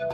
नमस्कार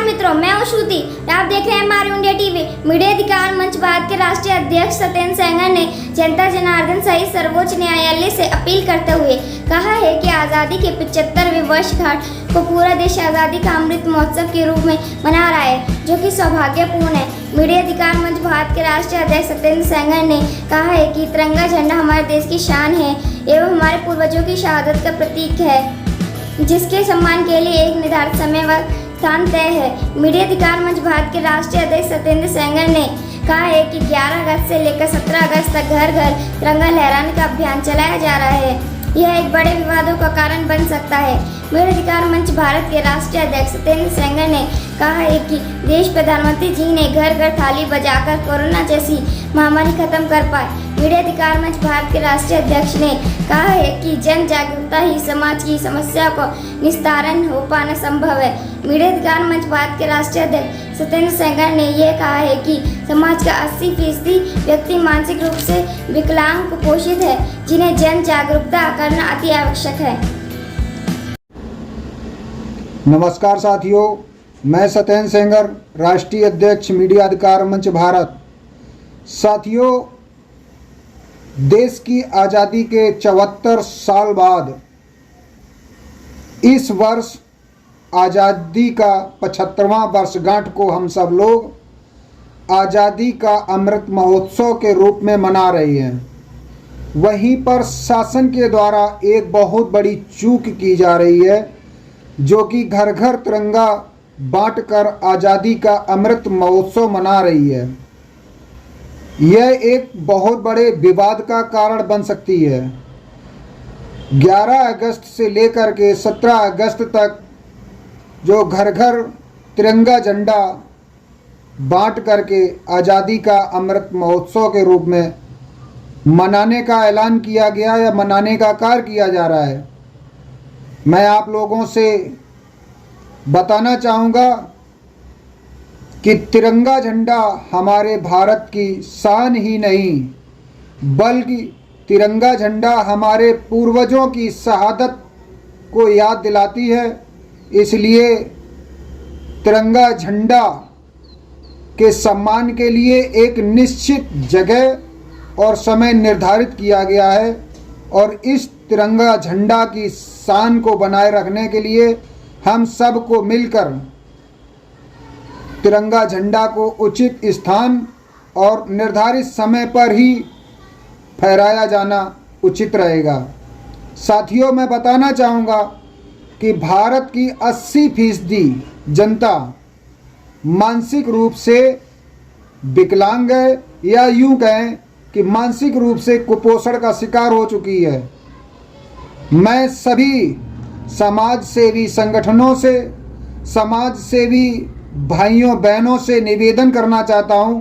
मित्रों, मैं हूं श्रुति। आप देख रहे हैं हमारे इंडिया टीवी। मीडिया अधिकार मंच भारत के राष्ट्रीय अध्यक्ष सत्येंद्र सेंगर ने जनता जनार्दन सहित सर्वोच्च न्यायालय से अपील करते हुए कहा है कि आज़ादी के 75वें वर्षगांठ को पूरा देश आज़ादी का अमृत महोत्सव के रूप में मना रहा है, जो कि सौभाग्यपूर्ण है। मीडिया अधिकार मंच भारत के राष्ट्रीय अध्यक्ष सत्येंद्र सेंगर ने कहा है कि तिरंगा झंडा हमारे देश की शान है एवं हमारे पूर्वजों की शहादत का प्रतीक है, जिसके सम्मान के लिए एक निर्धारित समय व स्थान तय है। मीडिया अधिकार मंच भारत के राष्ट्रीय अध्यक्ष सत्येंद्र सेंगर ने कहा है कि 11 अगस्त से लेकर 17 अगस्त तक घर घर तिरंगा लहराने का अभियान चलाया जा रहा है। यह एक बड़े विवादों का कारण बन सकता है। मीडिया अधिकार मंच भारत के राष्ट्रीय अध्यक्ष सत्येंद्र सेंगर ने कहा है कि देश प्रधानमंत्री जी ने घर घर थाली बजाकर कोरोना जैसी महामारी खत्म कर पाए। मीडिया अधिकार मंच भारत के राष्ट्रीय अध्यक्ष ने कहा है कि जन जागरूकता ही समाज की समस्या को निस्तारण हो पाना संभव है। मीडिया अधिकार मंच भारत के राष्ट्रीय अध्यक्ष सत्येंद्र सेंगर ने यह कहा है कि समाज का 80% व्यक्ति मानसिक रूप से विकलांग कुपोषित है, जिन्हें जन जागरूकता करना अति आवश्यक है। नमस्कार साथियों, मैं सत्येंद्र सेंगर, राष्ट्रीय अध्यक्ष मीडिया अधिकार मंच भारत। साथियों, देश की आज़ादी के 74 साल बाद इस वर्ष आज़ादी का 75वां वर्षगांठ को हम सब लोग आज़ादी का अमृत महोत्सव के रूप में मना रहे हैं। वहीं पर शासन के द्वारा एक बहुत बड़ी चूक की जा रही है, जो कि घर घर तिरंगा बांटकर आज़ादी का अमृत महोत्सव मना रही है। यह एक बहुत बड़े विवाद का कारण बन सकती है। 11 अगस्त से लेकर के 17 अगस्त तक जो घर घर तिरंगा झंडा बांट करके आज़ादी का अमृत महोत्सव के रूप में मनाने का ऐलान किया गया या मनाने का कार्य किया जा रहा है, मैं आप लोगों से बताना चाहूँगा कि तिरंगा झंडा हमारे भारत की शान ही नहीं, बल्कि तिरंगा झंडा हमारे पूर्वजों की शहादत को याद दिलाती है। इसलिए तिरंगा झंडा के सम्मान के लिए एक निश्चित जगह और समय निर्धारित किया गया है और इस तिरंगा झंडा की शान को बनाए रखने के लिए हम सब को मिलकर तिरंगा झंडा को उचित स्थान और निर्धारित समय पर ही फहराया जाना उचित रहेगा। साथियों, मैं बताना चाहूँगा कि भारत की 80% जनता मानसिक रूप से विकलांग है, या यूँ कहें कि मानसिक रूप से कुपोषण का शिकार हो चुकी है। मैं सभी समाज सेवी संगठनों से, समाज सेवी भाइयों बहनों से निवेदन करना चाहता हूं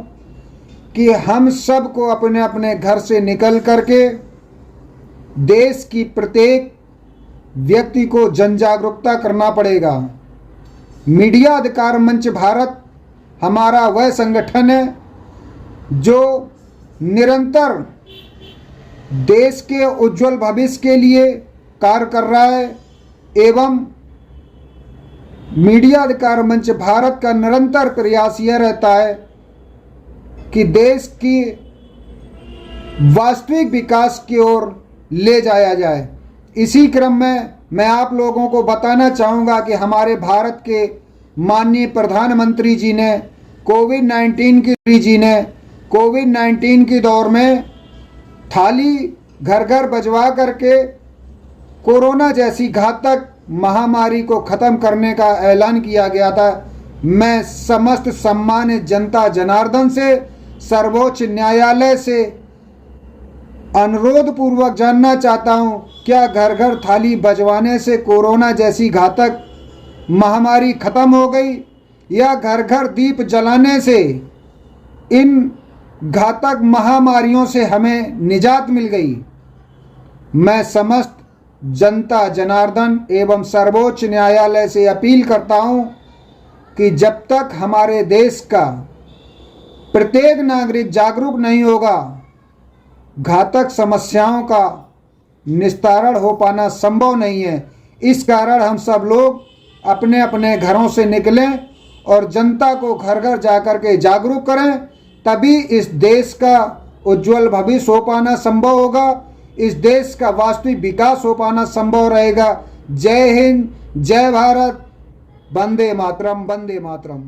कि हम सब को अपने अपने घर से निकल करके देश की प्रत्येक व्यक्ति को जन जागरूकता करना पड़ेगा। मीडिया अधिकार मंच भारत हमारा वह संगठन है जो निरंतर देश के उज्जवल भविष्य के लिए कार्य कर रहा है एवं मीडिया अधिकार मंच भारत का निरंतर प्रयास यह रहता है कि देश की वास्तविक विकास की ओर ले जाया जाए। इसी क्रम में मैं आप लोगों को बताना चाहूँगा कि हमारे भारत के माननीय प्रधानमंत्री जी ने कोविड-19 के दौर में थाली घर घर बजवा करके कोरोना जैसी घातक महामारी को ख़त्म करने का ऐलान किया गया था। मैं समस्त सम्मानित जनता जनार्दन से, सर्वोच्च न्यायालय से अनुरोध पूर्वक जानना चाहता हूं, क्या घर घर थाली बजवाने से कोरोना जैसी घातक महामारी खत्म हो गई या घर घर दीप जलाने से इन घातक महामारियों से हमें निजात मिल गई? मैं समस्त जनता जनार्दन एवं सर्वोच्च न्यायालय से अपील करता हूं कि जब तक हमारे देश का प्रत्येक नागरिक जागरूक नहीं होगा, घातक समस्याओं का निस्तारण हो पाना संभव नहीं है। इस कारण हम सब लोग अपने अपने घरों से निकलें और जनता को घर घर जाकर के जागरूक करें, तभी इस देश का उज्जवल भविष्य हो पाना संभव होगा, इस देश का वास्तविक विकास हो पाना संभव रहेगा। जय हिंद, जय भारत, वंदे मातरम, वंदे मातरम।